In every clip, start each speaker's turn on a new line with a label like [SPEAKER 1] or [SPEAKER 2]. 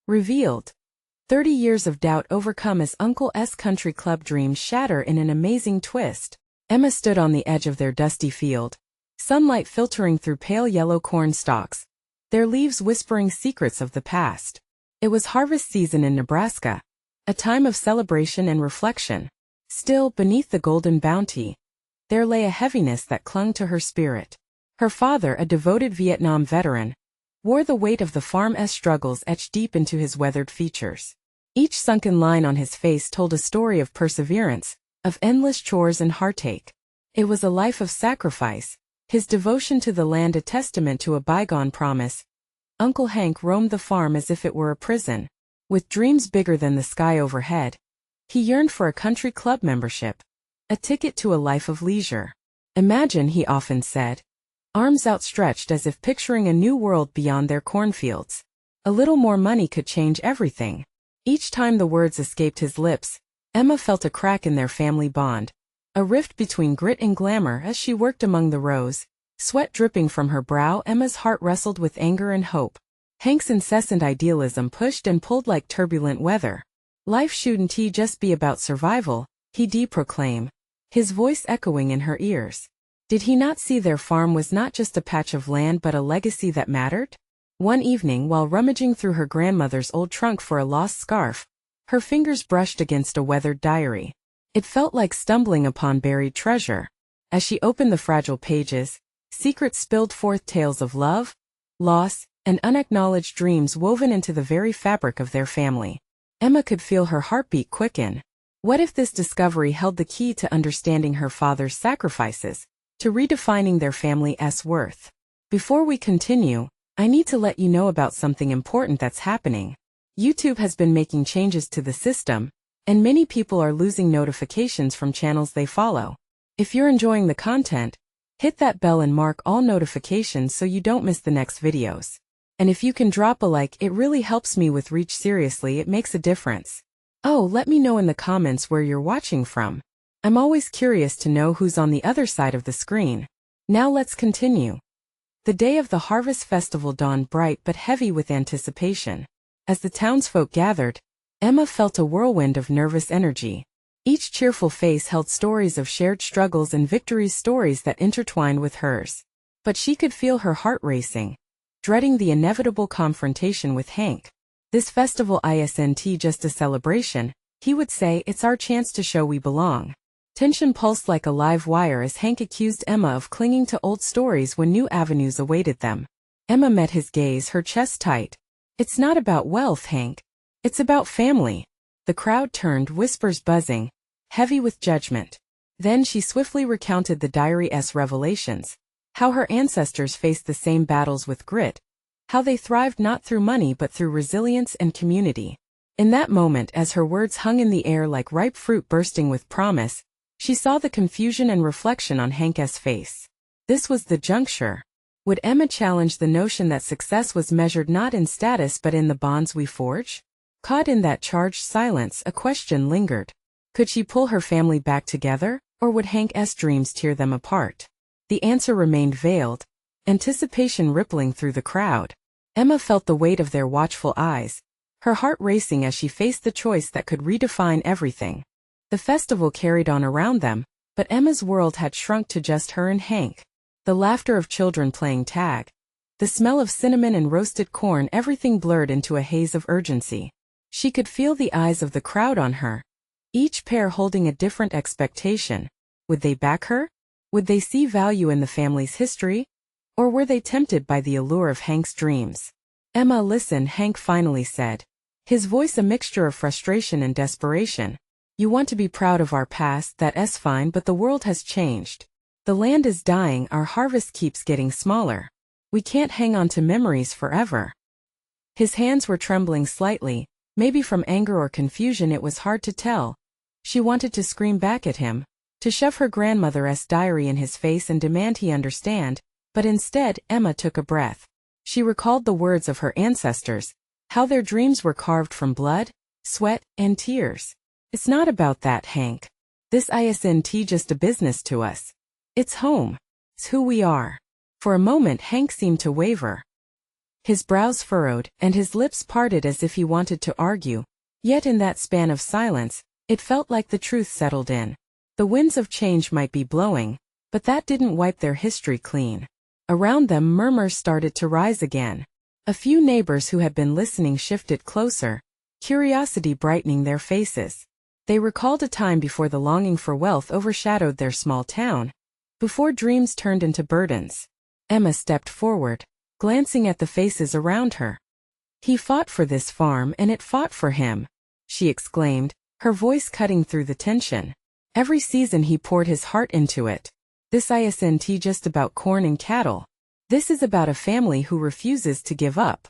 [SPEAKER 1] Revealed. 30 years of doubt overcome as Uncle S' country club dreams shatter in an amazing twist. Emma stood on the edge of their dusty field, sunlight filtering through pale yellow corn stalks, their leaves whispering secrets of the past. It was harvest season in Nebraska, a time of celebration and reflection. Still, beneath the golden bounty, there lay a heaviness that clung to her spirit. Her father, a devoted Vietnam veteran, wore the weight of the farm's struggles etched deep into his weathered features. Each sunken line on his face told a story of perseverance, of endless chores and heartache. It was a life of sacrifice, his devotion to the land a testament to a bygone promise. Uncle Hank roamed the farm as if it were a prison. With dreams bigger than the sky overhead, he yearned for a country club membership, a ticket to a life of leisure. Imagine, he often said, arms outstretched as if picturing a new world beyond their cornfields. A little more money could change everything. Each time the words escaped his lips, Emma felt a crack in their family bond, a rift between grit and glamour as she worked among the rows, sweat dripping from her brow. Emma's heart wrestled with anger and hope. Hank's incessant idealism pushed and pulled like turbulent weather. Life shouldn't just be about survival, he'd proclaim, his voice echoing in her ears. Did he not see their farm was not just a patch of land but a legacy that mattered? One evening, while rummaging through her grandmother's old trunk for a lost scarf, her fingers brushed against a weathered diary. It felt like stumbling upon buried treasure. As she opened the fragile pages, secrets spilled forth, tales of love, loss, and unacknowledged dreams woven into the very fabric of their family. Emma could feel her heartbeat quicken. What if this discovery held the key to understanding her father's sacrifices, to redefining their family's worth? Before we continue, I need to let you know about something important that's happening. YouTube has been making changes to the system, and many people are losing notifications from channels they follow. If you're enjoying the content, hit that bell and mark all notifications so you don't miss the next videos. And if you can drop a like, it really helps me with reach. Seriously, it makes a difference. Oh, let me know in the comments where you're watching from. I'm always curious to know who's on the other side of the screen. Now let's continue. The day of the Harvest Festival dawned bright but heavy with anticipation. As the townsfolk gathered, Emma felt a whirlwind of nervous energy. Each cheerful face held stories of shared struggles and victories, stories that intertwined with hers. But she could feel her heart racing, dreading the inevitable confrontation with Hank. This festival isn't just a celebration, he would say, it's our chance to show we belong. Tension pulsed like a live wire as Hank accused Emma of clinging to old stories when new avenues awaited them. Emma met his gaze, her chest tight. It's not about wealth, Hank. It's about family. The crowd turned, whispers buzzing, heavy with judgment. Then she swiftly recounted the diary's revelations, how her ancestors faced the same battles with grit, how they thrived not through money but through resilience and community. In that moment, as her words hung in the air like ripe fruit bursting with promise, she saw the confusion and reflection on Hank's face. This was the juncture. Would Emma challenge the notion that success was measured not in status but in the bonds we forge? Caught in that charged silence, a question lingered. Could she pull her family back together, or would Hank's dreams tear them apart? The answer remained veiled, anticipation rippling through the crowd. Emma felt the weight of their watchful eyes, her heart racing as she faced the choice that could redefine everything. The festival carried on around them, but Emma's world had shrunk to just her and Hank. The laughter of children playing tag, the smell of cinnamon and roasted corn, everything blurred into a haze of urgency. She could feel the eyes of the crowd on her, each pair holding a different expectation. Would they back her? Would they see value in the family's history? Or were they tempted by the allure of Hank's dreams? Emma, listen, Hank finally said, his voice a mixture of frustration and desperation. You want to be proud of our past, that's fine, but the world has changed. The land is dying, our harvest keeps getting smaller. We can't hang on to memories forever. His hands were trembling slightly, maybe from anger or confusion, it was hard to tell. She wanted to scream back at him, to shove her grandmother's diary in his face and demand he understand, but instead, Emma took a breath. She recalled the words of her ancestors, how their dreams were carved from blood, sweat, and tears. It's not about that, Hank. This isn't just a business to us. It's home. It's who we are. For a moment Hank seemed to waver. His brows furrowed, and his lips parted as if he wanted to argue. Yet in that span of silence, it felt like the truth settled in. The winds of change might be blowing, but that didn't wipe their history clean. Around them murmurs started to rise again. A few neighbors who had been listening shifted closer, curiosity brightening their faces. They recalled a time before the longing for wealth overshadowed their small town, before dreams turned into burdens. Emma stepped forward, glancing at the faces around her. "He fought for this farm and it fought for him," she exclaimed, her voice cutting through the tension. "Every season he poured his heart into it. This isn't just about corn and cattle. This is about a family who refuses to give up."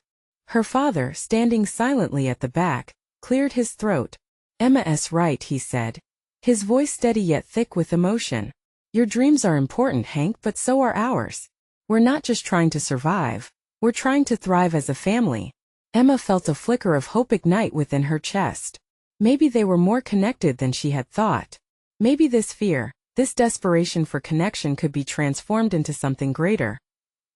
[SPEAKER 1] Her father, standing silently at the back, cleared his throat. "Emma's right," he said, his voice steady yet thick with emotion. "Your dreams are important, Hank, but so are ours. We're not just trying to survive, we're trying to thrive as a family." Emma felt a flicker of hope ignite within her chest. Maybe they were more connected than she had thought. Maybe this fear, this desperation for connection could be transformed into something greater.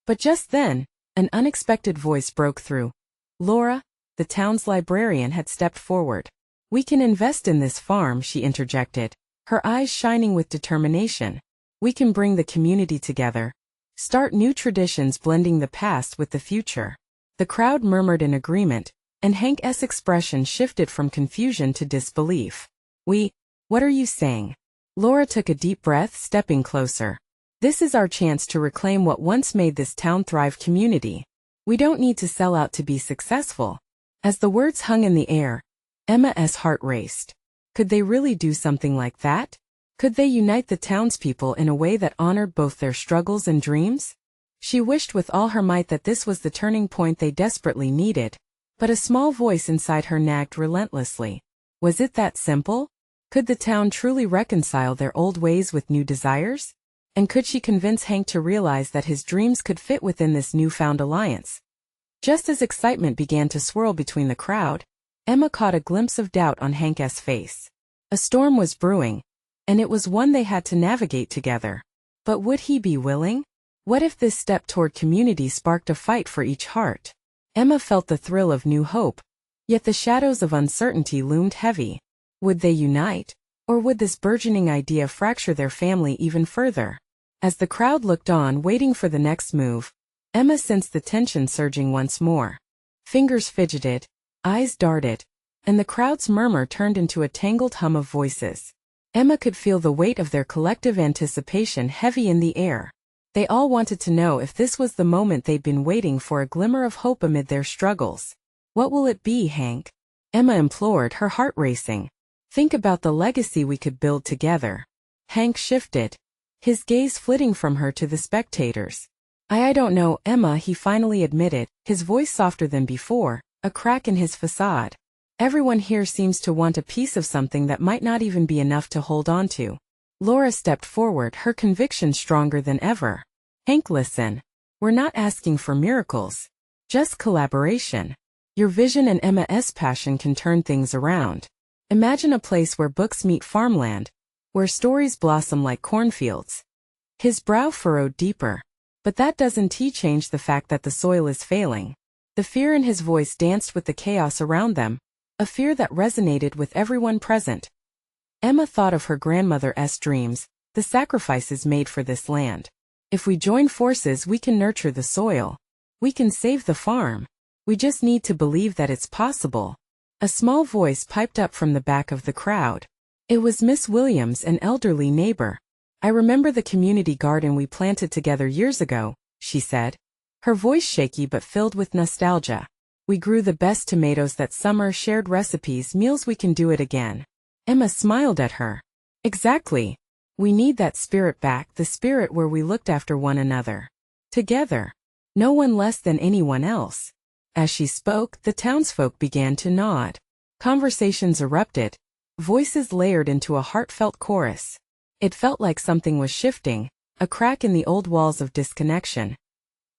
[SPEAKER 1] But just then, an unexpected voice broke through. Laura, the town's librarian, had stepped forward. "We can invest in this farm," she interjected, her eyes shining with determination. "We can bring the community together. Start new traditions blending the past with the future." The crowd murmured in agreement, and Hank's expression shifted from confusion to disbelief. What are you saying?" Laura took a deep breath, stepping closer. "This is our chance to reclaim what once made this town thrive. Community. We don't need to sell out to be successful." As the words hung in the air, Emma's heart raced. Could they really do something like that? Could they unite the townspeople in a way that honored both their struggles and dreams? She wished with all her might that this was the turning point they desperately needed, but a small voice inside her nagged relentlessly. Was it that simple? Could the town truly reconcile their old ways with new desires? And could she convince Hank to realize that his dreams could fit within this newfound alliance? Just as excitement began to swirl between the crowd, Emma caught a glimpse of doubt on Hank's face. A storm was brewing, and it was one they had to navigate together. But would he be willing? What if this step toward community sparked a fight for each heart? Emma felt the thrill of new hope, yet the shadows of uncertainty loomed heavy. Would they unite, or would this burgeoning idea fracture their family even further? As the crowd looked on, waiting for the next move, Emma sensed the tension surging once more. Fingers fidgeted, eyes darted, and the crowd's murmur turned into a tangled hum of voices. Emma could feel the weight of their collective anticipation heavy in the air. They all wanted to know if this was the moment they'd been waiting for, a glimmer of hope amid their struggles. "What will it be, Hank?" Emma implored, her heart racing. "Think about the legacy we could build together." Hank shifted, his gaze flitting from her to the spectators. I don't know, Emma," he finally admitted, his voice softer than before, a crack in his facade. "Everyone here seems to want a piece of something that might not even be enough to hold on to." Laura stepped forward, her conviction stronger than ever. "Hank, listen. We're not asking for miracles. Just collaboration. Your vision and Emma's passion can turn things around. Imagine a place where books meet farmland, where stories blossom like cornfields." His brow furrowed deeper. "But that doesn't change the fact that the soil is failing." The fear in his voice danced with the chaos around them, a fear that resonated with everyone present. Emma thought of her grandmother's dreams, the sacrifices made for this land. "If we join forces, we can nurture the soil. We can save the farm. We just need to believe that it's possible." A small voice piped up from the back of the crowd. It was Miss Williams, an elderly neighbor. "I remember the community garden we planted together years ago," she said, her voice shaky but filled with nostalgia. "We grew the best tomatoes that summer, shared recipes, meals. We can do it again." Emma smiled at her. "Exactly. We need that spirit back, the spirit where we looked after one another. Together. No one less than anyone else." As she spoke, the townsfolk began to nod. Conversations erupted, voices layered into a heartfelt chorus. It felt like something was shifting, a crack in the old walls of disconnection.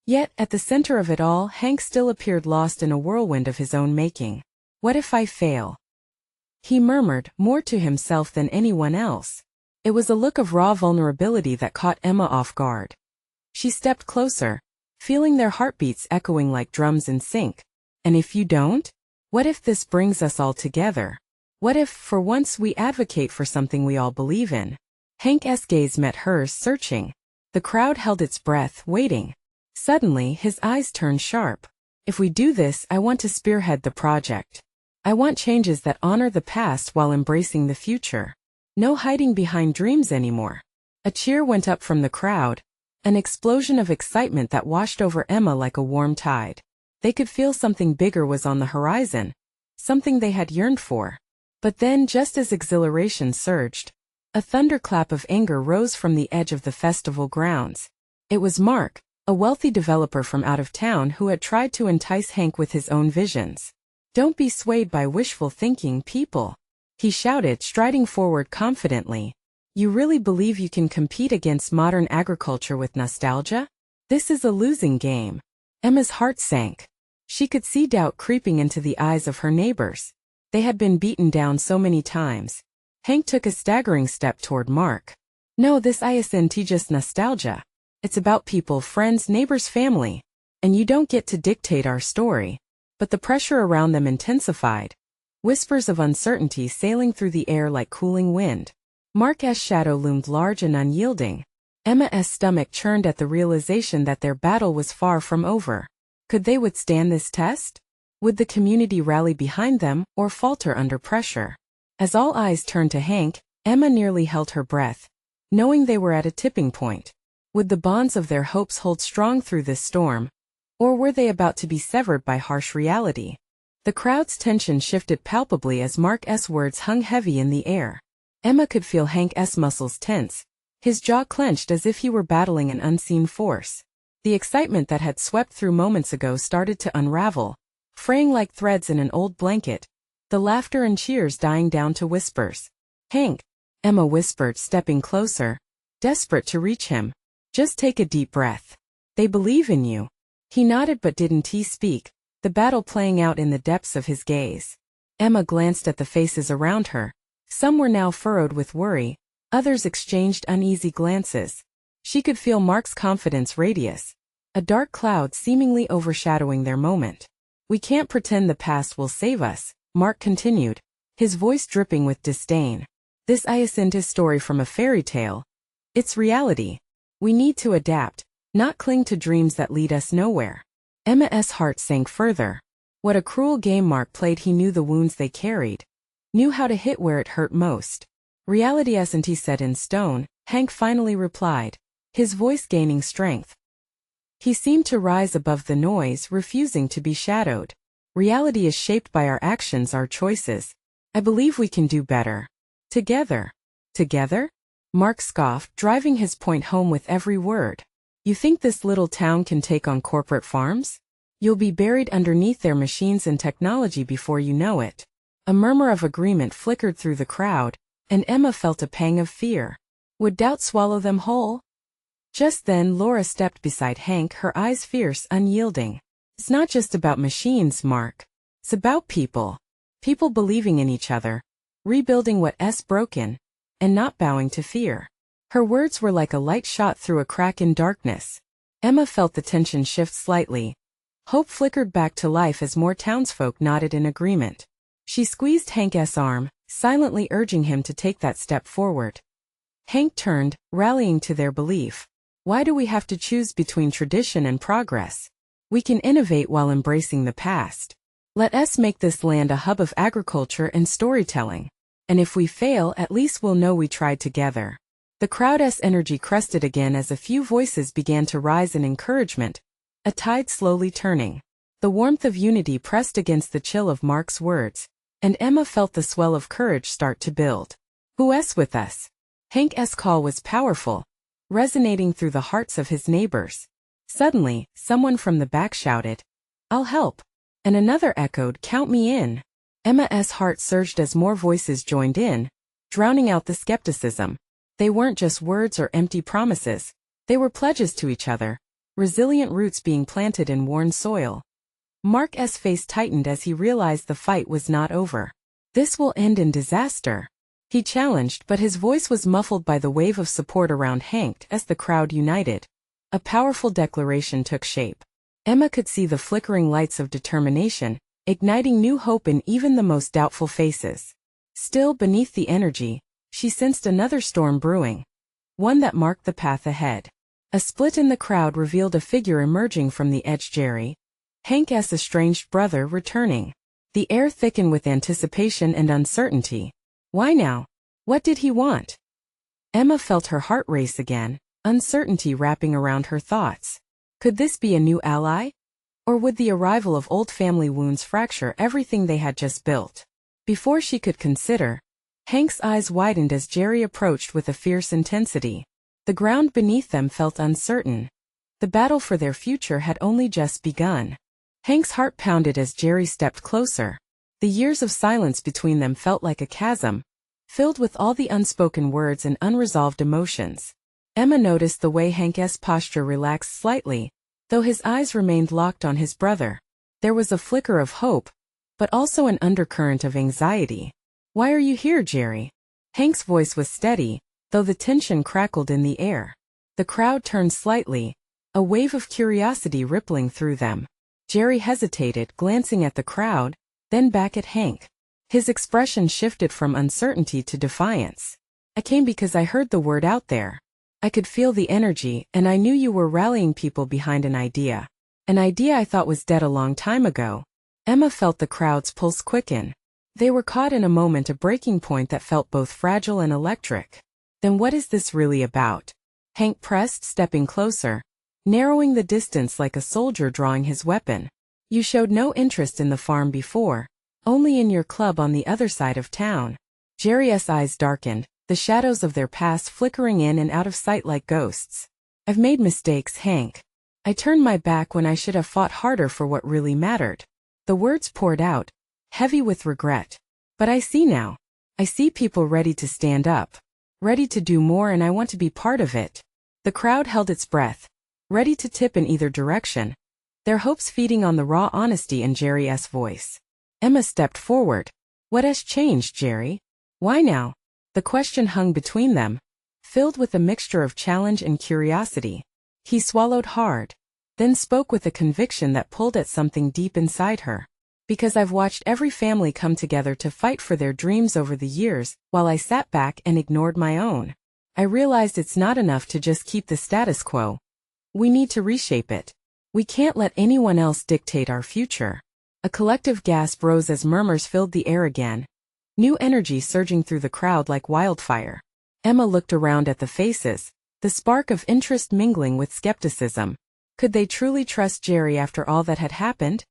[SPEAKER 1] Yet, at the center of it all, Hank still appeared lost in a whirlwind of his own making. "What if I fail?" he murmured, more to himself than anyone else. It was a look of raw vulnerability that caught Emma off guard. She stepped closer, feeling their heartbeats echoing like drums in sync. And if you don't? What if this brings us all together? What if, for once, we advocate for something we all believe in? Hank's gaze met hers, searching. The crowd held its breath, waiting. Suddenly, his eyes turned sharp. If we do this, I want to spearhead the project. I want changes that honor the past while embracing the future. No hiding behind dreams anymore. A cheer went up from the crowd, an explosion of excitement that washed over Emma like a warm tide. They could feel something bigger was on the horizon, something they had yearned for. But then, just as exhilaration surged, a thunderclap of anger rose from the edge of the festival grounds. It was Mark, a wealthy developer from out of town who had tried to entice Hank with his own visions. "Don't be swayed by wishful thinking, people," he shouted, striding forward confidently. "You really believe you can compete against modern agriculture with nostalgia? This is a losing game." Emma's heart sank. She could see doubt creeping into the eyes of her neighbors. They had been beaten down so many times. Hank took a staggering step toward Mark. "No, this isn't just nostalgia. It's about people, friends, neighbors, family. And you don't get to dictate our story." But the pressure around them intensified. Whispers of uncertainty sailing through the air like cooling wind. Mark's shadow loomed large and unyielding. Emma's stomach churned at the realization that their battle was far from over. Could they withstand this test? Would the community rally behind them, or falter under pressure? As all eyes turned to Hank, Emma nearly held her breath, knowing they were at a tipping point. Would the bonds of their hopes hold strong through this storm? Or were they about to be severed by harsh reality? The crowd's tension shifted palpably as Mark's words hung heavy in the air. Emma could feel Hank's muscles tense, his jaw clenched as if he were battling an unseen force. The excitement that had swept through moments ago started to unravel, fraying like threads in an old blanket, the laughter and cheers dying down to whispers. "Hank," Emma whispered, stepping closer, desperate to reach him. "Just take a deep breath. They believe in you." He nodded, but didn't he speak, the battle playing out in the depths of his gaze. Emma glanced at the faces around her. Some were now furrowed with worry, others exchanged uneasy glances. She could feel Mark's confidence radius, a dark cloud seemingly overshadowing their moment. "We can't pretend the past will save us," Mark continued, his voice dripping with disdain. "This isn't a story from a fairy tale. It's reality. We need to adapt, not cling to dreams that lead us nowhere." Emma's heart sank further. What a cruel game Mark played. He knew the wounds they carried, knew how to hit where it hurt most. "Reality isn't set in stone," Hank finally replied, his voice gaining strength. He seemed to rise above the noise, refusing to be shadowed. "Reality is shaped by our actions, our choices. I believe we can do better. Together." "Together?" Mark scoffed, driving his point home with every word. "You think this little town can take on corporate farms? You'll be buried underneath their machines and technology before you know it." A murmur of agreement flickered through the crowd, and Emma felt a pang of fear. Would doubt swallow them whole? Just then Laura stepped beside Hank, her eyes fierce, unyielding. "It's not just about machines, Mark. It's about people. People believing in each other, rebuilding what's broken, and not bowing to fear." Her words were like a light shot through a crack in darkness. Emma felt the tension shift slightly. Hope flickered back to life as more townsfolk nodded in agreement. She squeezed Hank's arm, silently urging him to take that step forward. Hank turned, rallying to their belief. "Why do we have to choose between tradition and progress? We can innovate while embracing the past. Let us make this land a hub of agriculture and storytelling. And if we fail, at least we'll know we tried together." The crowd's energy crested again as a few voices began to rise in encouragement, a tide slowly turning. The warmth of unity pressed against the chill of Mark's words, and Emma felt the swell of courage start to build. "Who's with us?" Hank's call was powerful, resonating through the hearts of his neighbors. Suddenly, someone from the back shouted, "I'll help." And another echoed, "Count me in." Emma's heart surged as more voices joined in, drowning out the skepticism. They weren't just words or empty promises. They were pledges to each other, resilient roots being planted in worn soil. Mark's face tightened as he realized the fight was not over. "This will end in disaster," he challenged, but his voice was muffled by the wave of support around Hank as the crowd united. A powerful declaration took shape. Emma could see the flickering lights of determination, igniting new hope in even the most doubtful faces. Still, beneath the energy, she sensed another storm brewing. One that marked the path ahead. A split in the crowd revealed a figure emerging from the edge. Jerry, Hank's estranged brother, returning. The air thickened with anticipation and uncertainty. Why now? What did he want? Emma felt her heart race again, uncertainty wrapping around her thoughts. Could this be a new ally? Or would the arrival of old family wounds fracture everything they had just built? Before she could consider, Hank's eyes widened as Jerry approached with a fierce intensity. The ground beneath them felt uncertain. The battle for their future had only just begun. Hank's heart pounded as Jerry stepped closer. The years of silence between them felt like a chasm, filled with all the unspoken words and unresolved emotions. Emma noticed the way Hank's posture relaxed slightly, though his eyes remained locked on his brother. There was a flicker of hope, but also an undercurrent of anxiety. Why are you here, Jerry? Hank's voice was steady, though the tension crackled in the air. The crowd turned slightly, a wave of curiosity rippling through them. Jerry hesitated, glancing at the crowd, then back at Hank. His expression shifted from uncertainty to defiance. I came because I heard the word out there. I could feel the energy, and I knew you were rallying people behind an idea. An idea I thought was dead a long time ago. Emma felt the crowd's pulse quicken. They were caught in a moment, a breaking point that felt both fragile and electric. Then what is this really about? Hank pressed, stepping closer, narrowing the distance like a soldier drawing his weapon. You showed no interest in the farm before, only in your club on the other side of town. Jerry's eyes darkened, the shadows of their past flickering in and out of sight like ghosts. I've made mistakes, Hank. I turned my back when I should have fought harder for what really mattered. The words poured out, heavy with regret. But I see now. I see people ready to stand up, ready to do more, and I want to be part of it. The crowd held its breath, ready to tip in either direction, their hopes feeding on the raw honesty in Jerry's voice. Emma stepped forward. What has changed, Jerry? Why now? The question hung between them, filled with a mixture of challenge and curiosity. He swallowed hard, then spoke with a conviction that pulled at something deep inside her. Because I've watched every family come together to fight for their dreams over the years, while I sat back and ignored my own. I realized it's not enough to just keep the status quo. We need to reshape it. We can't let anyone else dictate our future. A collective gasp rose as murmurs filled the air again, new energy surging through the crowd like wildfire. Emma looked around at the faces, the spark of interest mingling with skepticism. Could they truly trust Jerry after all that had happened?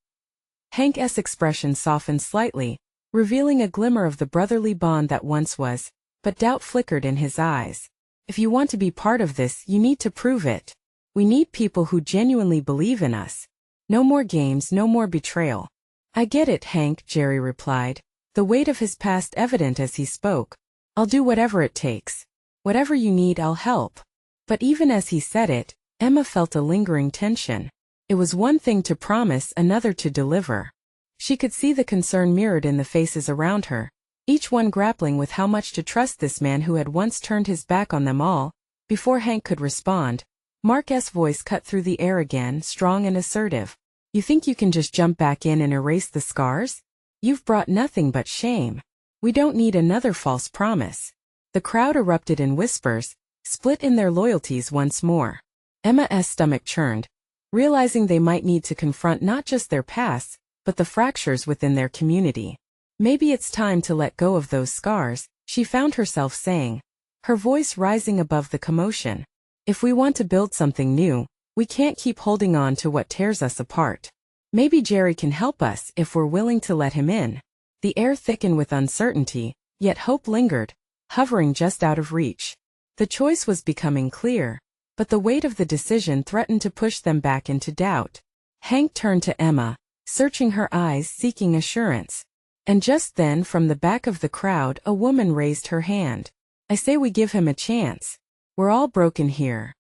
[SPEAKER 1] Hank's expression softened slightly, revealing a glimmer of the brotherly bond that once was, but doubt flickered in his eyes. If you want to be part of this, you need to prove it. We need people who genuinely believe in us. No more games, no more betrayal. I get it, Hank, Jerry replied, the weight of his past evident as he spoke. I'll do whatever it takes. Whatever you need, I'll help. But even as he said it, Emma felt a lingering tension. It was one thing to promise, another to deliver. She could see the concern mirrored in the faces around her, each one grappling with how much to trust this man who had once turned his back on them all. Before Hank could respond, Mark's voice cut through the air again, strong and assertive. You think you can just jump back in and erase the scars? You've brought nothing but shame. We don't need another false promise. The crowd erupted in whispers, split in their loyalties once more. Emma's stomach churned, realizing they might need to confront not just their pasts, but the fractures within their community. Maybe it's time to let go of those scars, she found herself saying, her voice rising above the commotion. If we want to build something new, we can't keep holding on to what tears us apart. Maybe Jerry can help us if we're willing to let him in. The air thickened with uncertainty, yet hope lingered, hovering just out of reach. The choice was becoming clear, but the weight of the decision threatened to push them back into doubt. Hank turned to Emma, searching her eyes, seeking assurance. And just then, from the back of the crowd, a woman raised her hand. I say we give him a chance. We're all broken here.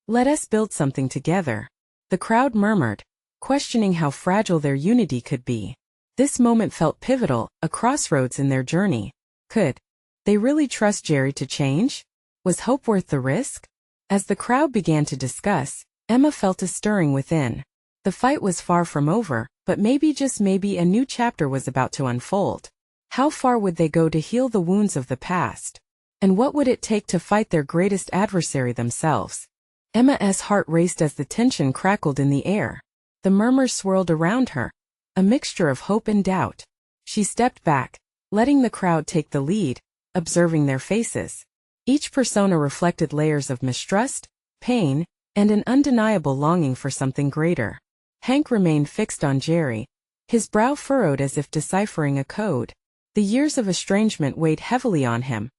[SPEAKER 1] Let us build something together. The crowd murmured, questioning how fragile their unity could be. This moment felt pivotal, a crossroads in their journey. Could they really trust Jerry to change? Was hope worth the risk? As the crowd began to discuss, Emma felt a stirring within. The fight was far from over, but maybe, just maybe, a new chapter was about to unfold. How far would they go to heal the wounds of the past? And what would it take to fight their greatest adversary themselves? Emma's heart raced as the tension crackled in the air. The murmurs swirled around her, a mixture of hope and doubt. She stepped back, letting the crowd take the lead, observing their faces. Each persona reflected layers of mistrust, pain, and an undeniable longing for something greater. Hank remained fixed on Jerry, his brow furrowed as if deciphering a code. The years of estrangement weighed heavily on him,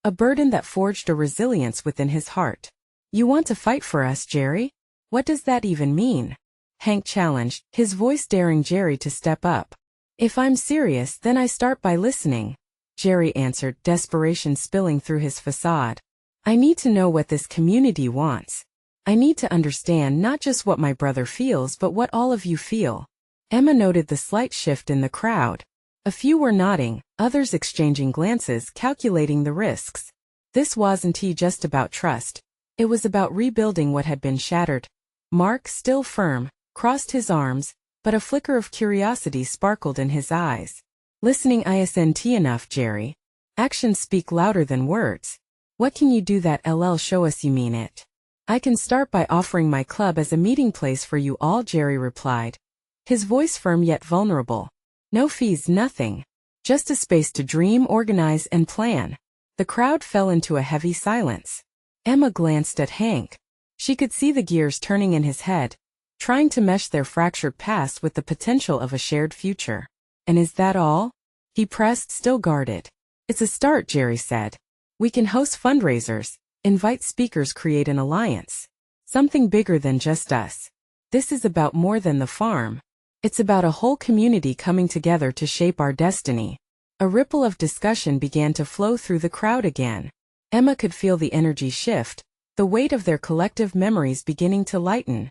[SPEAKER 1] a burden that forged a resilience within his heart. "You want to fight for us, Jerry? What does that even mean?" Hank challenged, his voice daring Jerry to step up. "If I'm serious, then I start by listening," Jerry answered, desperation spilling through his facade. "I need to know what this community wants. I need to understand not just what my brother feels but what all of you feel." Emma noted the slight shift in the crowd. A few were nodding, others exchanging glances, calculating the risks. This wasn't just about trust. It was about rebuilding what had been shattered. Mark, still firm, crossed his arms, but a flicker of curiosity sparkled in his eyes. "Listening isn't enough, Jerry. Actions speak louder than words. What can you do that'll show us you mean it?" "I can start by offering my club as a meeting place for you all," Jerry replied, his voice firm yet vulnerable. "No fees, nothing. Just a space to dream, organize, and plan." The crowd fell into a heavy silence. Emma glanced at Hank. She could see the gears turning in his head, trying to mesh their fractured past with the potential of a shared future. "And is that all?" he pressed, still guarded. "It's a start," Jerry said. "We can host fundraisers, invite speakers, create an alliance. Something bigger than just us. This is about more than the farm. It's about a whole community coming together to shape our destiny." A ripple of discussion began to flow through the crowd again. Emma could feel the energy shift, the weight of their collective memories beginning to lighten,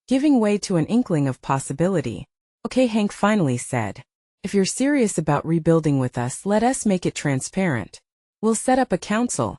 [SPEAKER 1] giving way to an inkling of possibility. "Okay," Hank finally said. "If you're serious about rebuilding with us, let us make it transparent. We'll set up a council.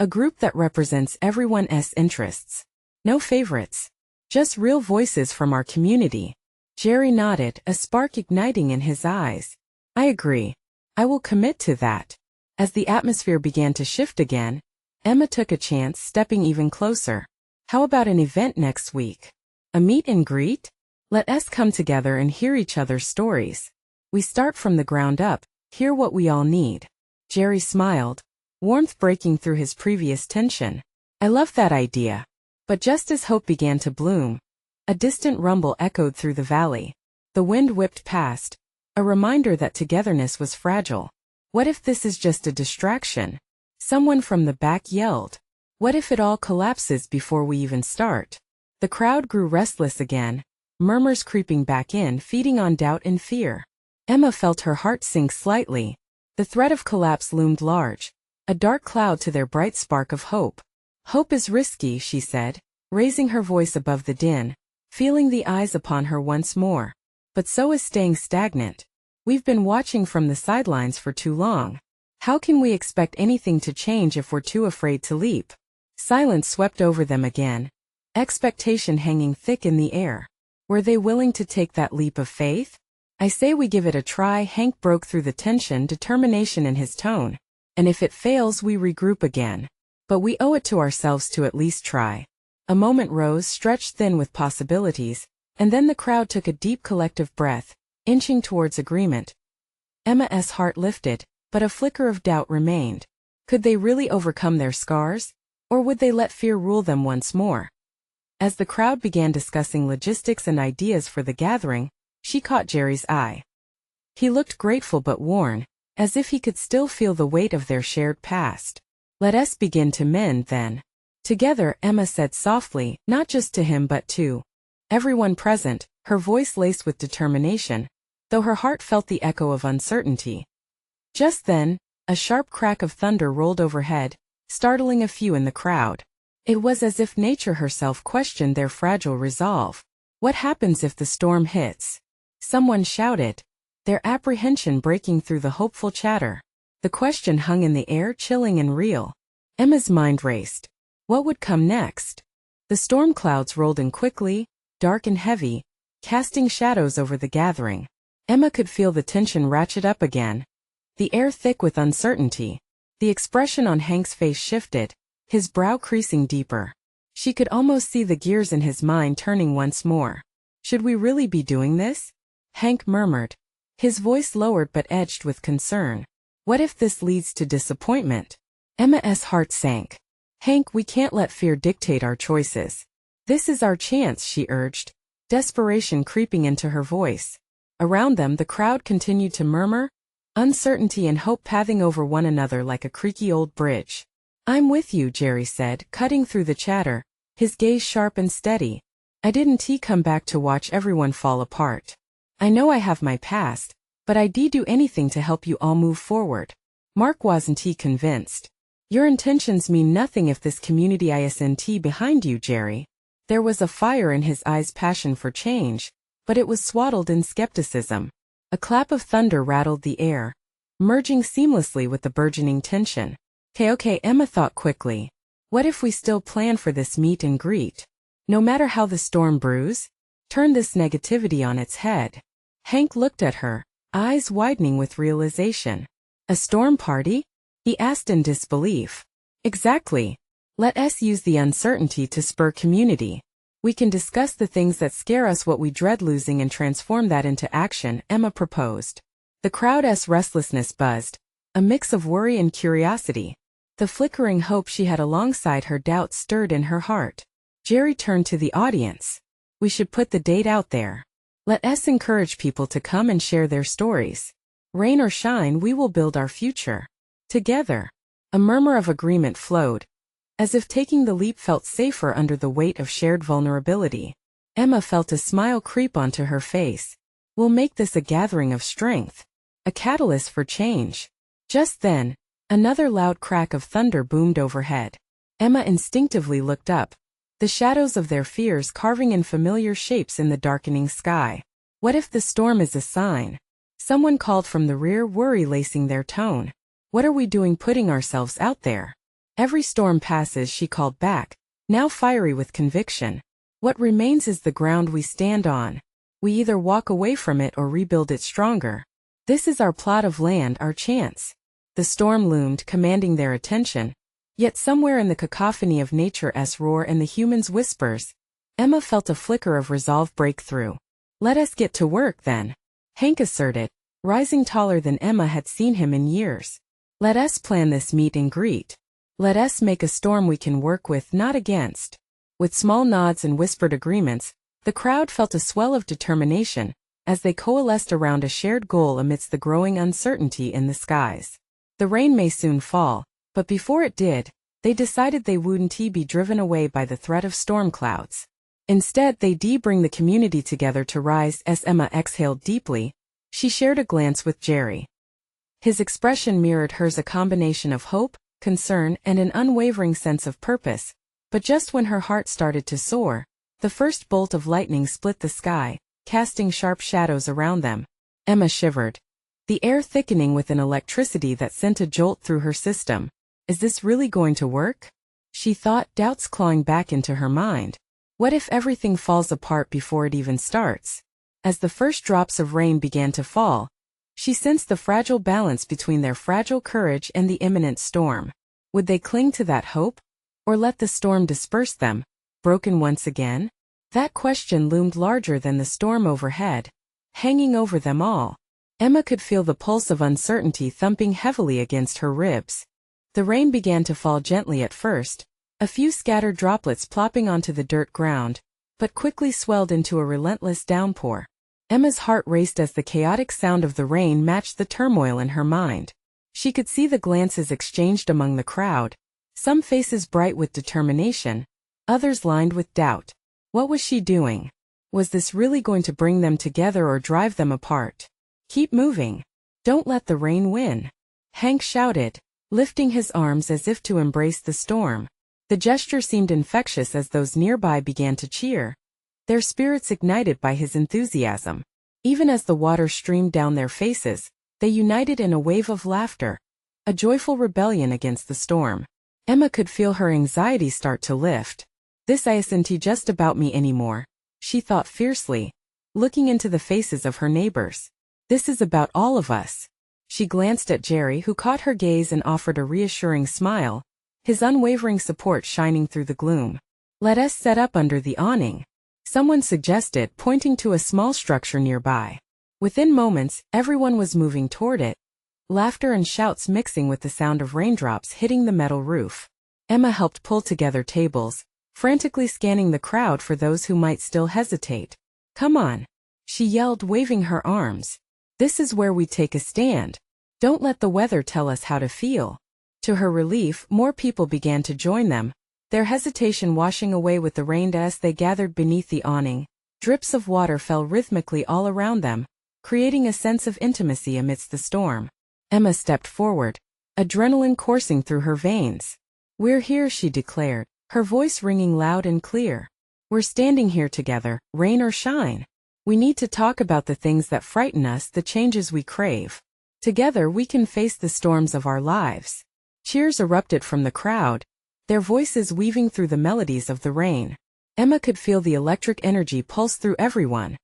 [SPEAKER 1] A group that represents everyone's interests. No favorites. Just real voices from our community." Jerry nodded, a spark igniting in his eyes. "I agree. I will commit to that." As the atmosphere began to shift again, Emma took a chance, stepping even closer. "How about an event next week? A meet and greet? Let us come together and hear each other's stories. We start from the ground up, hear what we all need." Jerry smiled, warmth breaking through his previous tension. "I love that idea." But just as hope began to bloom, a distant rumble echoed through the valley. The wind whipped past, a reminder that togetherness was fragile. "What if this is just a distraction?" someone from the back yelled. "What if it all collapses before we even start?" The crowd grew restless again, murmurs creeping back in, feeding on doubt and fear. Emma felt her heart sink slightly. The threat of collapse loomed large, a dark cloud to their bright spark of hope. "Hope is risky," she said, raising her voice above the din, feeling the eyes upon her once more. "But so is staying stagnant. We've been watching from the sidelines for too long. How can we expect anything to change if we're too afraid to leap?" Silence swept over them again, expectation hanging thick in the air. Were they willing to take that leap of faith? "I say we give it a try," Hank broke through the tension, determination in his tone. "And if it fails, we regroup again. But we owe it to ourselves to at least try." A moment rose, stretched thin with possibilities, and then the crowd took a deep collective breath, inching towards agreement. Emma's heart lifted, but a flicker of doubt remained. Could they really overcome their scars? Or would they let fear rule them once more? As the crowd began discussing logistics and ideas for the gathering, she caught Jerry's eye. He looked grateful but worn, as if he could still feel the weight of their shared past. "Let us begin to mend, then." Together, Emma said softly, not just to him but to everyone present, her voice laced with determination, though her heart felt the echo of uncertainty. Just then, a sharp crack of thunder rolled overhead, startling a few in the crowd. It was as if nature herself questioned their fragile resolve. "What happens if the storm hits?" someone shouted, their apprehension breaking through the hopeful chatter. The question hung in the air, chilling and real. Emma's mind raced. What would come next? The storm clouds rolled in quickly, dark and heavy, casting shadows over the gathering. Emma could feel the tension ratchet up again, the air thick with uncertainty. The expression on Hank's face shifted, his brow creasing deeper. She could almost see the gears in his mind turning once more. Should we really be doing this? Hank murmured, his voice lowered but edged with concern. What if this leads to disappointment? Emma's heart sank. Hank, we can't let fear dictate our choices. This is our chance, she urged, desperation creeping into her voice. Around them the crowd continued to murmur, uncertainty and hope pathing over one another like a creaky old bridge. I'm with you, Jerry said, cutting through the chatter, his gaze sharp and steady. I didn't come back to watch everyone fall apart. I know I have my past, but I'd do anything to help you all move forward. Mark wasn't convinced. Your intentions mean nothing if this community isn't behind you, Jerry. There was a fire in his eyes, passion for change, but it was swaddled in skepticism. A clap of thunder rattled the air, merging seamlessly with the burgeoning tension. Okay, Emma thought quickly. What if we still plan for this meet and greet? No matter how the storm brews? Turn this negativity on its head. Hank looked at her, eyes widening with realization. A storm party? He asked in disbelief. Exactly. Let us use the uncertainty to spur community. We can discuss the things that scare us, what we dread losing, and transform that into action, Emma proposed. The crowd's restlessness buzzed, a mix of worry and curiosity. The flickering hope she had alongside her doubts stirred in her heart. Jerry turned to the audience. We should put the date out there. Let us encourage people to come and share their stories. Rain or shine, we will build our future. Together. A murmur of agreement flowed, as if taking the leap felt safer under the weight of shared vulnerability. Emma felt a smile creep onto her face. We'll make this a gathering of strength, a catalyst for change. Just then, another loud crack of thunder boomed overhead. Emma instinctively looked up, the shadows of their fears carving in familiar shapes in the darkening sky. What if the storm is a sign? Someone called from the rear, worry lacing their tone. What are we doing putting ourselves out there? Every storm passes, she called back, now fiery with conviction. What remains is the ground we stand on. We either walk away from it or rebuild it stronger. This is our plot of land, our chance. The storm loomed, commanding their attention. Yet somewhere in the cacophony of nature's roar and the humans' whispers, Emma felt a flicker of resolve break through. Let us get to work then, Hank asserted, rising taller than Emma had seen him in years. Let us plan this meet and greet. Let us make a storm we can work with, not against. With small nods and whispered agreements, the crowd felt a swell of determination as they coalesced around a shared goal amidst the growing uncertainty in the skies. The rain may soon fall, but before it did, they decided they wouldn't be driven away by the threat of storm clouds. Instead, they'd bring the community together to rise. As Emma exhaled deeply, she shared a glance with Jerry. His expression mirrored hers, a combination of hope, concern, and an unwavering sense of purpose. But just when her heart started to soar, the first bolt of lightning split the sky, casting sharp shadows around them. Emma shivered, the air thickening with an electricity that sent a jolt through her system. Is this really going to work? She thought, doubts clawing back into her mind. What if everything falls apart before it even starts? As the first drops of rain began to fall, she sensed the fragile balance between their fragile courage and the imminent storm. Would they cling to that hope? Or let the storm disperse them, broken once again? That question loomed larger than the storm overhead, hanging over them all. Emma could feel the pulse of uncertainty thumping heavily against her ribs. The rain began to fall gently at first, a few scattered droplets plopping onto the dirt ground, but quickly swelled into a relentless downpour. Emma's heart raced as the chaotic sound of the rain matched the turmoil in her mind. She could see the glances exchanged among the crowd, some faces bright with determination, others lined with doubt. What was she doing? Was this really going to bring them together or drive them apart? Keep moving. Don't let the rain win, Hank shouted, lifting his arms as if to embrace the storm. The gesture seemed infectious as those nearby began to cheer, their spirits ignited by his enthusiasm. Even as the water streamed down their faces, they united in a wave of laughter, a joyful rebellion against the storm. Emma could feel her anxiety start to lift. This isn't just about me anymore, she thought fiercely, looking into the faces of her neighbors. This is about all of us. She glanced at Jerry, who caught her gaze and offered a reassuring smile, his unwavering support shining through the gloom. Let us set up under the awning, someone suggested, pointing to a small structure nearby. Within moments, everyone was moving toward it, laughter and shouts mixing with the sound of raindrops hitting the metal roof. Emma helped pull together tables, frantically scanning the crowd for those who might still hesitate. Come on, she yelled, waving her arms. This is where we take a stand. Don't let the weather tell us how to feel. To her relief, more people began to join them, their hesitation washing away with the rain as they gathered beneath the awning. Drips of water fell rhythmically all around them, creating a sense of intimacy amidst the storm. Emma stepped forward, adrenaline coursing through her veins. We're here, she declared, her voice ringing loud and clear. We're standing here together, rain or shine. We need to talk about the things that frighten us, the changes we crave. Together we can face the storms of our lives. Cheers erupted from the crowd, their voices weaving through the melodies of the rain. Emma could feel the electric energy pulse through everyone,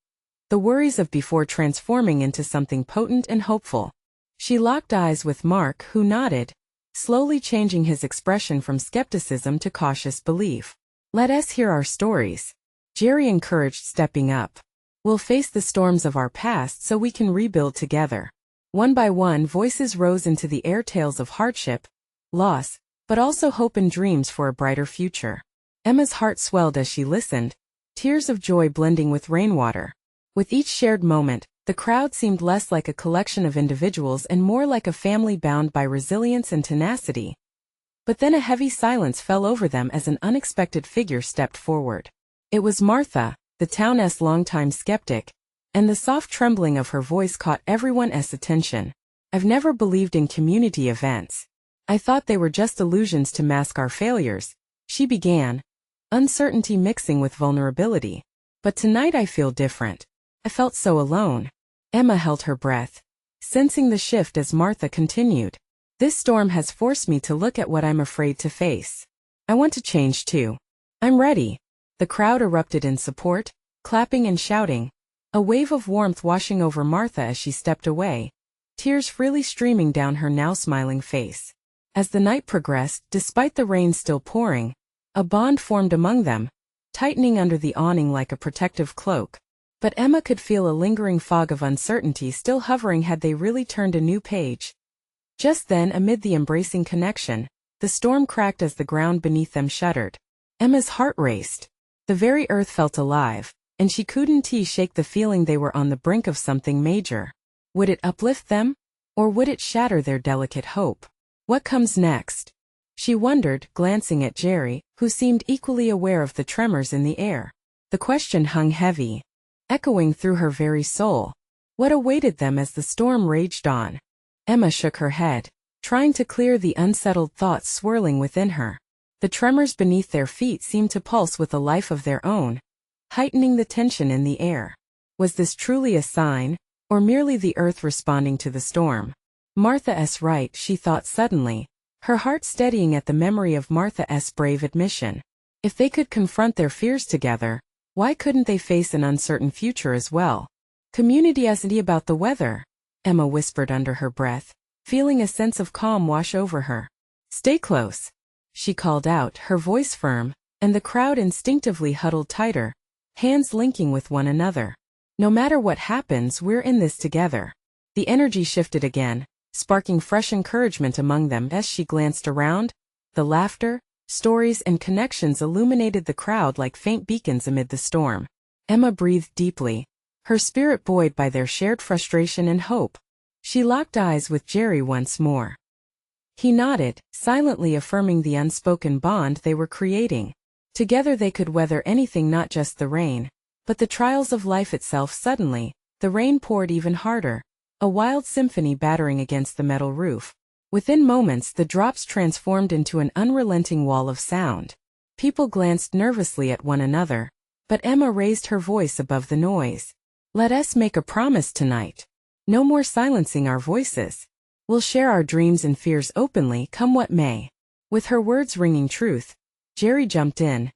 [SPEAKER 1] the worries of before transforming into something potent and hopeful. She locked eyes with Mark, who nodded, slowly changing his expression from skepticism to cautious belief. Let us hear our stories, Jerry encouraged, stepping up. We'll face the storms of our past so we can rebuild together. One by one, voices rose into the air, tales of hardship, loss, but also hope and dreams for a brighter future. Emma's heart swelled as she listened, tears of joy blending with rainwater. With each shared moment, the crowd seemed less like a collection of individuals and more like a family bound by resilience and tenacity. But then a heavy silence fell over them as an unexpected figure stepped forward. It was Martha, the town's longtime skeptic, and the soft trembling of her voice caught everyone's attention. I've never believed in community events. I thought they were just illusions to mask our failures, she began, uncertainty mixing with vulnerability. But tonight I feel different. I felt so alone. Emma held her breath, sensing the shift as Martha continued. This storm has forced me to look at what I'm afraid to face. I want to change too. I'm ready. The crowd erupted in support, clapping and shouting, a wave of warmth washing over Martha as she stepped away, tears freely streaming down her now smiling face. As the night progressed, despite the rain still pouring, a bond formed among them, tightening under the awning like a protective cloak. But Emma could feel a lingering fog of uncertainty still hovering. Had they really turned a new page? Just then, amid the embracing connection, the storm cracked as the ground beneath them shuddered. Emma's heart raced. The very earth felt alive, and she couldn't shake the feeling they were on the brink of something major. Would it uplift them? Or would it shatter their delicate hope? What comes next? She wondered, glancing at Jerry, who seemed equally aware of the tremors in the air. The question hung heavy, echoing through her very soul. What awaited them as the storm raged on? Emma shook her head, trying to clear the unsettled thoughts swirling within her. The tremors beneath their feet seemed to pulse with a life of their own, heightening the tension in the air. Was this truly a sign, or merely the earth responding to the storm? Martha's right, she thought suddenly, her heart steadying at the memory of Martha's brave admission. If they could confront their fears together, why couldn't they face an uncertain future as well? Community isn't about the weather, Emma whispered under her breath, feeling a sense of calm wash over her. Stay close, she called out, her voice firm, and the crowd instinctively huddled tighter, hands linking with one another. No matter what happens, we're in this together. The energy shifted again, sparking fresh encouragement among them. As she glanced around, the laughter, stories and connections illuminated the crowd like faint beacons amid the storm. Emma breathed deeply, her spirit buoyed by their shared frustration and hope. She locked eyes with Jerry once more. He nodded, silently affirming the unspoken bond they were creating. Together they could weather anything, not just the rain, but the trials of life itself. Suddenly, the rain poured even harder, a wild symphony battering against the metal roof. Within moments, the drops transformed into an unrelenting wall of sound. People glanced nervously at one another, but Emma raised her voice above the noise. Let us make a promise tonight. No more silencing our voices. We'll share our dreams and fears openly, come what may. With her words ringing truth, Jerry jumped in,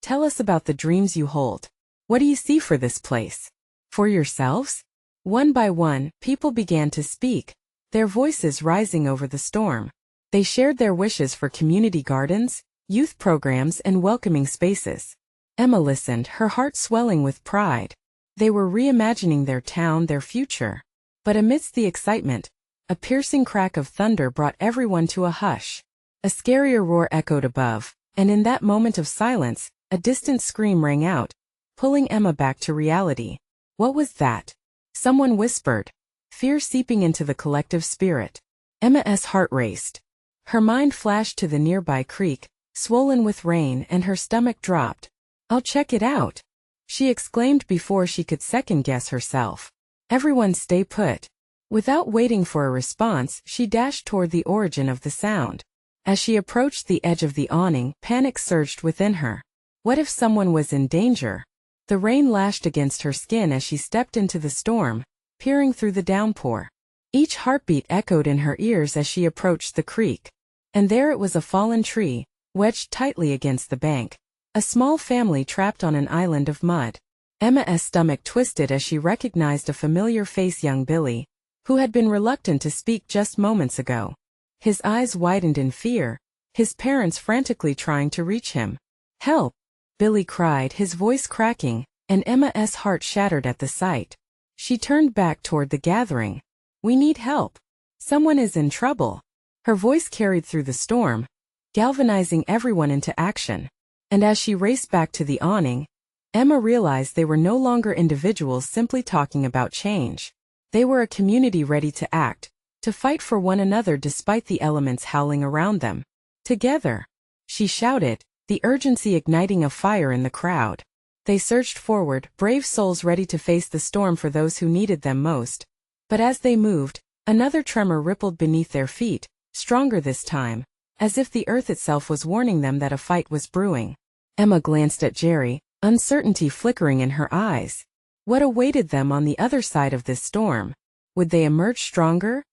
[SPEAKER 1] Tell us about the dreams you hold. What do you see for this place? For yourselves? One by one, people began to speak, their voices rising over the storm. They shared their wishes for community gardens, youth programs, and welcoming spaces. Emma listened, her heart swelling with pride. They were reimagining their town, their future. But amidst the excitement, a piercing crack of thunder brought everyone to a hush. A scarier roar echoed above, and in that moment of silence, a distant scream rang out, pulling Emma back to reality. What was that? Someone whispered, fear seeping into the collective spirit. Emma's heart raced. Her mind flashed to the nearby creek, swollen with rain, and her stomach dropped. I'll check it out, she exclaimed before she could second-guess herself. Everyone stay put. Without waiting for a response, she dashed toward the origin of the sound. As she approached the edge of the awning, panic surged within her. What if someone was in danger? The rain lashed against her skin as she stepped into the storm, peering through the downpour. Each heartbeat echoed in her ears as she approached the creek. And there it was, a fallen tree, wedged tightly against the bank. A small family trapped on an island of mud. Emma's stomach twisted as she recognized a familiar face, young Billy, who had been reluctant to speak just moments ago. His eyes widened in fear, his parents frantically trying to reach him. Help! Billy cried, his voice cracking, and Emma's heart shattered at the sight. She turned back toward the gathering. We need help. Someone is in trouble. Her voice carried through the storm, galvanizing everyone into action. And as she raced back to the awning, Emma realized they were no longer individuals simply talking about change. They were a community ready to act, to fight for one another despite the elements howling around them. Together, she shouted, the urgency igniting a fire in the crowd. They surged forward, brave souls ready to face the storm for those who needed them most. But as they moved, another tremor rippled beneath their feet, stronger this time, as if the earth itself was warning them that a fight was brewing. Emma glanced at Jerry, uncertainty flickering in her eyes. What awaited them on the other side of this storm? Would they emerge stronger?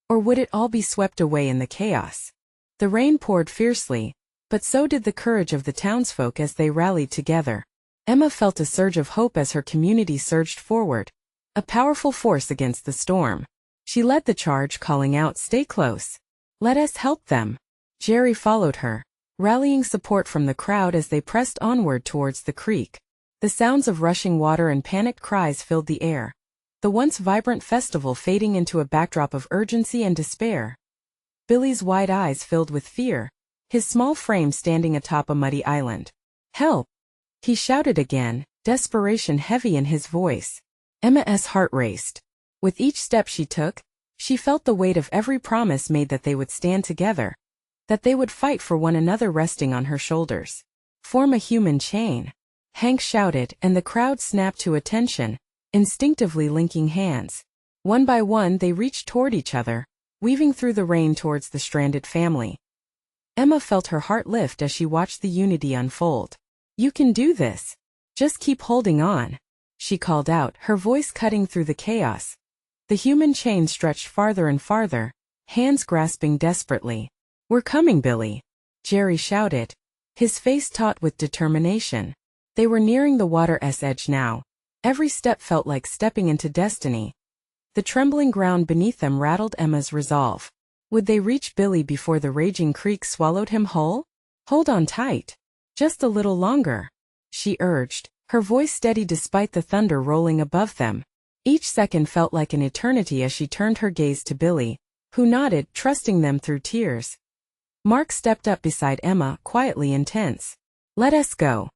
[SPEAKER 1] Or would it all be swept away in the chaos? The rain poured fiercely, but so did the courage of the townsfolk as they rallied together. Emma felt a surge of hope as her community surged forward, a powerful force against the storm. She led the charge, calling out, stay close. Let us help them. Jerry followed her, rallying support from the crowd as they pressed onward towards the creek. The sounds of rushing water and panicked cries filled the air, the once vibrant festival fading into a backdrop of urgency and despair. Billy's wide eyes filled with fear, his small frame standing atop a muddy island. Help! He shouted again, desperation heavy in his voice. Emma's heart raced. With each step she took, she felt the weight of every promise made that they would stand together, that they would fight for one another resting on her shoulders. Form a human chain. Hank shouted, and the crowd snapped to attention, instinctively linking hands. One by one they reached toward each other, weaving through the rain towards the stranded family. Emma felt her heart lift as she watched the unity unfold. You can do this. Just keep holding on, she called out, her voice cutting through the chaos. The human chain stretched farther and farther, hands grasping desperately. We're coming, Billy, Jerry shouted, his face taut with determination. They were nearing the water's edge now. Every step felt like stepping into destiny. The trembling ground beneath them rattled Emma's resolve. Would they reach Billy before the raging creek swallowed him whole? Hold on tight. Just a little longer, she urged, her voice steady despite the thunder rolling above them. Each second felt like an eternity as she turned her gaze to Billy, who nodded, trusting them through tears. Mark stepped up beside Emma, quietly intense. Let us go,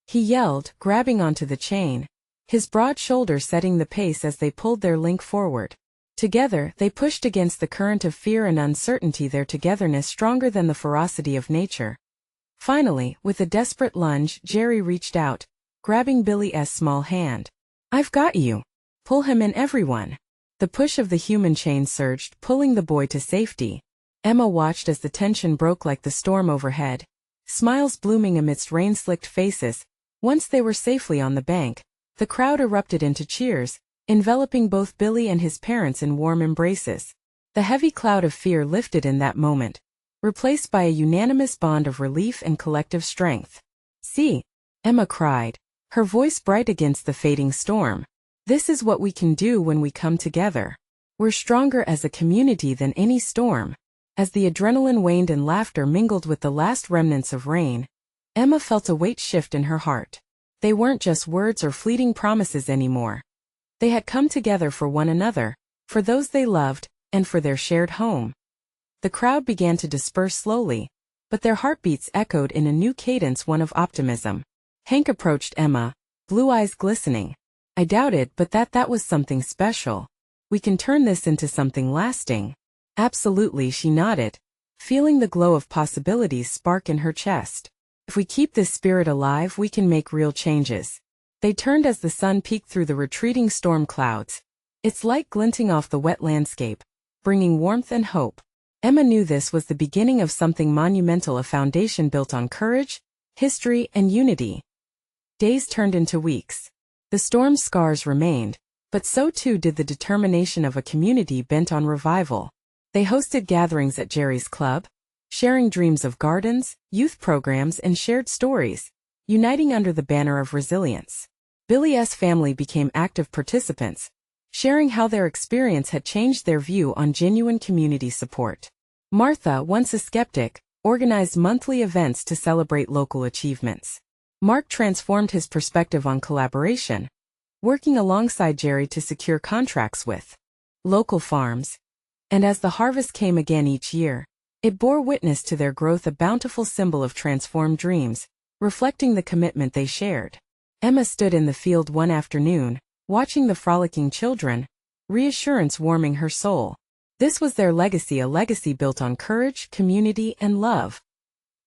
[SPEAKER 1] he yelled, grabbing onto the chain, his broad shoulders setting the pace as they pulled their link forward. Together, they pushed against the current of fear and uncertainty, their togetherness stronger than the ferocity of nature. Finally, with a desperate lunge, Jerry reached out, grabbing Billy's small hand. I've got you. Pull him in, everyone. The push of the human chain surged, pulling the boy to safety. Emma watched as the tension broke like the storm overhead, smiles blooming amidst rain-slicked faces. Once they were safely on the bank, the crowd erupted into cheers, enveloping both Billy and his parents in warm embraces. The heavy cloud of fear lifted in that moment, replaced by a unanimous bond of relief and collective strength. See, Emma cried, her voice bright against the fading storm. "This is what we can do when we come together. We're stronger as a community than any storm." As the adrenaline waned and laughter mingled with the last remnants of rain, Emma felt a weight shift in her heart. They weren't just words or fleeting promises anymore. They had come together for one another, for those they loved, and for their shared home. The crowd began to disperse slowly, but their heartbeats echoed in a new cadence, one of optimism. Hank approached Emma, blue eyes glistening. "I doubted, but that was something special. We can turn this into something lasting." "Absolutely," she nodded, feeling the glow of possibilities spark in her chest. "If we keep this spirit alive, we can make real changes." They turned as the sun peeked through the retreating storm clouds, its light glinting off the wet landscape, bringing warmth and hope. Emma knew this was the beginning of something monumental, a foundation built on courage, history, and unity. Days turned into weeks. The storm's scars remained, but so too did the determination of a community bent on revival. They hosted gatherings at Jerry's club, sharing dreams of gardens, youth programs, and shared stories, uniting under the banner of resilience. Billy's family became active participants, sharing how their experience had changed their view on genuine community support. Martha, once a skeptic, organized monthly events to celebrate local achievements. Mark transformed his perspective on collaboration, working alongside Jerry to secure contracts with local farms. And as the harvest came again each year, it bore witness to their growth, a bountiful symbol of transformed dreams, reflecting the commitment they shared. Emma stood in the field one afternoon, watching the frolicking children, reassurance warming her soul. This was their legacy, a legacy built on courage, community, and love.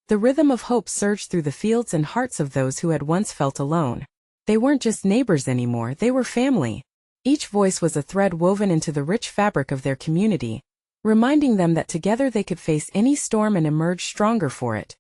[SPEAKER 1] The rhythm of hope surged through the fields and hearts of those who had once felt alone. They weren't just neighbors anymore, they were family. Each voice was a thread woven into the rich fabric of their community, reminding them that together they could face any storm and emerge stronger for it.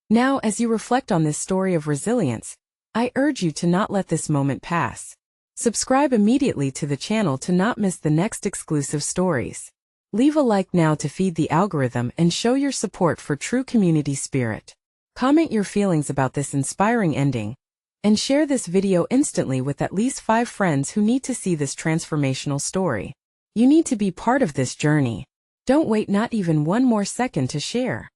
[SPEAKER 1] Now, as you reflect on this story of resilience, I urge you to not let this moment pass. Subscribe immediately to the channel to not miss the next exclusive stories. Leave a like now to feed the algorithm and show your support for true community spirit. Comment your feelings about this inspiring ending, and share this video instantly with at least 5 friends who need to see this transformational story. You need to be part of this journey. Don't wait not even one more second to share.